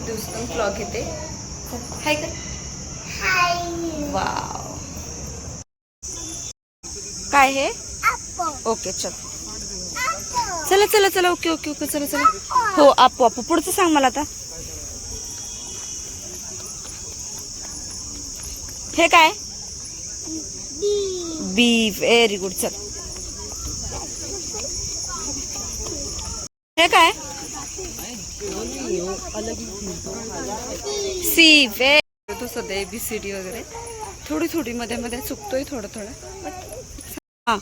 दिवसातून व्लॉग येते. हाय का? वाव. काय हे? ओके चल. चला चला चला. ओके ओके ओके चला चला. हो आपू आपू. पुढचं सांग मला आता. हे काय? बी. Very good. चल. हे काय? सी. तो सध्या ABCD वगैरे थोडी थोडी मध्ये मध्ये चुकतोय थोडं थोडं. हा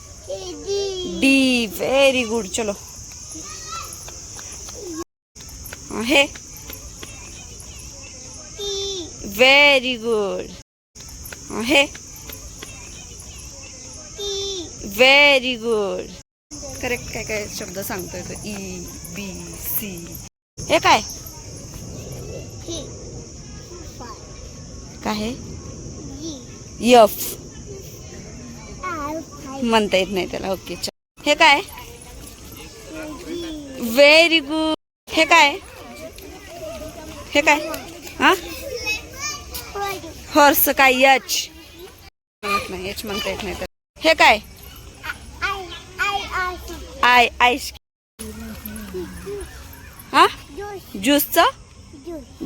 डी. Very good. चलो. हे व्हेरी गुड. हे व्हेरी गुड. करेक्ट. काय काय शब्द सांगतोय तो. EBC. हे काय? काय हे? F. म्हणता येत नाही त्याला. ओके चल. हे काय? Very good. हे काय? हे काय? हा हॉर्स. काय? H. म्हणत नाही. H म्हणता येत नाही त्याला. हे काय? आईस. हा ज्यूसचं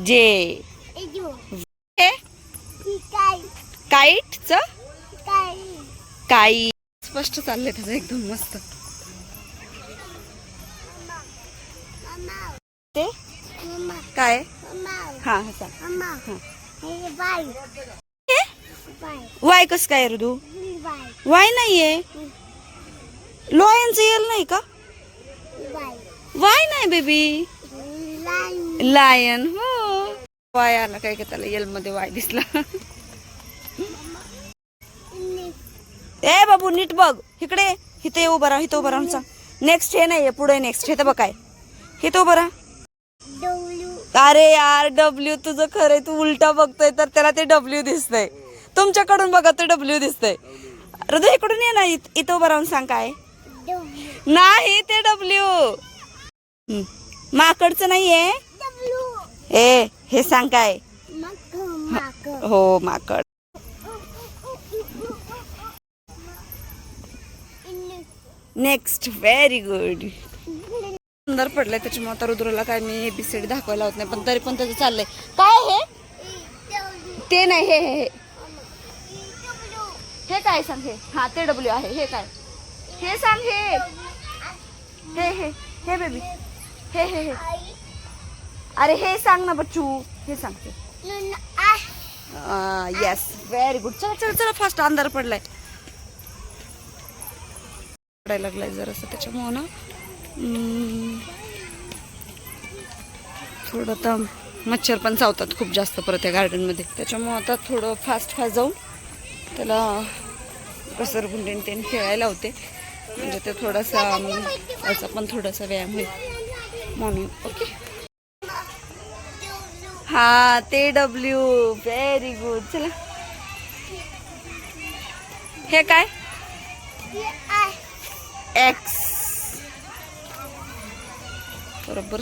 जे. हे काईटचं काई. स्पष्ट चाललंय त्याचं एकदम मस्त. ते काय? हा वाय कस काय ऋतू? वाय नाहीये. लॉयनचं येल नाही का? वाय नाही बेबी. लायन. हो वाय आला काय का त्याला. येल मध्ये वाय दिसला. ए बाबू नीट बघ इकडे. इथे उभं राहा. इथं उभं राहा. नेक्स्ट हे नाहीये पुढे. नेक्स्ट हे तर बघ काय. हे तर उभं राहा. अरे यार W. तुझं खरंय. तू उलटा बघतोय तर त्याला ते W दिसतंय. तुमच्याकडून बघा ते W दिसतंय. हृदय इकडून ये ना. इथं उभं राहून सांग काय. नाही ते W. माकडचं नाहीये. ए हे सांग काय. हो माकड. नेक्स्ट. Very good. सुंदर पडलंय त्याच्यामुळे आता रुद्रला काय मी ABCD दाखवायला होत नाही. पण तरी पण त्याचं चाललंय. काय हे? ते नाही. हे हे हे काय सांग. हे हा ते W आहे. हे काय? हे सांग. हे हे हे हे बेबी. हे हे हे अरे हे सांग ना बच्चू. हे सांगते. येस. Very good. चला चला चला फास्ट. अंधार पडलाय. पडायला लागलाय जरासं त्याच्यामुळे ना थोडं आता मच्छर पण चावतात खूप जास्त परत या गार्डन मध्ये. त्याच्यामुळे आता थोडं फास्ट फास्ट जाऊन त्याला घसरगुंडीने ते खेळायला होते. म्हणजे ते थोडासा याचा पण थोडासा व्यायाम होईल म्हणून. ओके. हा ते W. Very good. चला. हे काय? X. बरोबर.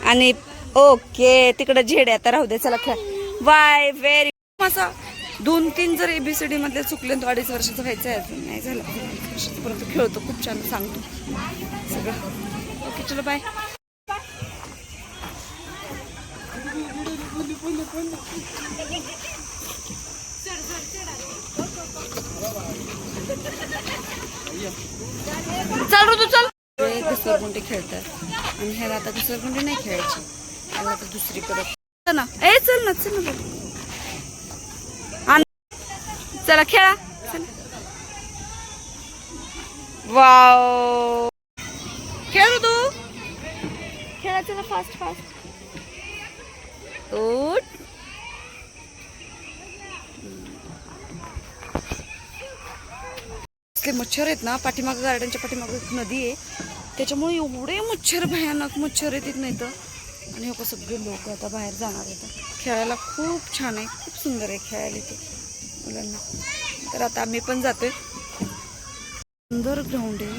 आणि ओके तिकडे झेड. आता राहू दे. चला खेळ. वाय. व्हेरी. असा 2-3 जर ABCD मधले चुकले तो 2.5 वर्षाचा व्हायचा आहे. अजून नाही झाला. 2 वर्षापर्यंत खेळतो. खूप छान सांगतो सगळं. ओके चलो बाय. चल ऋतू चल. घसरगुंडी खेळतात आणि ह्याला आता घसरगुंडी नाही खेळायची. ह्याला आता दुसरीकडे ना. ए चल ना चल ना. चला खेळा. वाव. खेळ तू. खेळा चला फास्ट फास्ट. उठ. मच्छर आहेत ना. पाठीमागं गार्डनच्या पाठीमागं नदी आहे. त्याच्यामुळे एवढे मच्छर भयानक मच्छर येतात नाही तर. आणि हो सगळे लोक आता बाहेर जाणार आहेत. खेळायला खूप छान आहे. खूप सुंदर आहे खेळायला इथे मुलांना. तर आता आम्ही पण जातोय. सुंदर ग्राउंड आहे.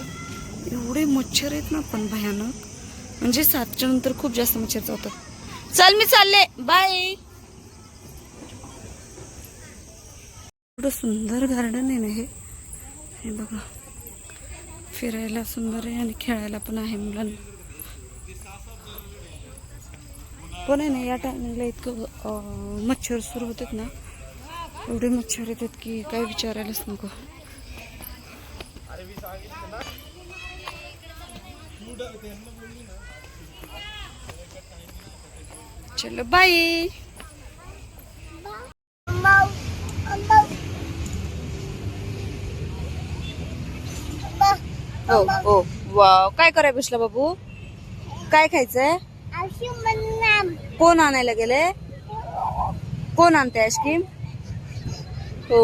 एवढे मच्छर आहेत ना पण भयानक. म्हणजे 7च्या नंतर खूप जास्त मच्छर चावतात. चल मी चालले, बाय. एवढं सुंदर गार्डन आहे ना हे बघा. फिरायला सुंदर आहे आणि खेळायला पण आहे मुलांना. पण आहे ना या टायमिंगला इतकं मच्छर सुरू होतात ना, एवढे मच्छर येतात की काय विचारायलाच नको. चलो बाय. हो हो वाव, काय कराय बसला बाबू? काय खायचंय? कोण आणायला गेले? कोण आणते आईस्क्रीम? हो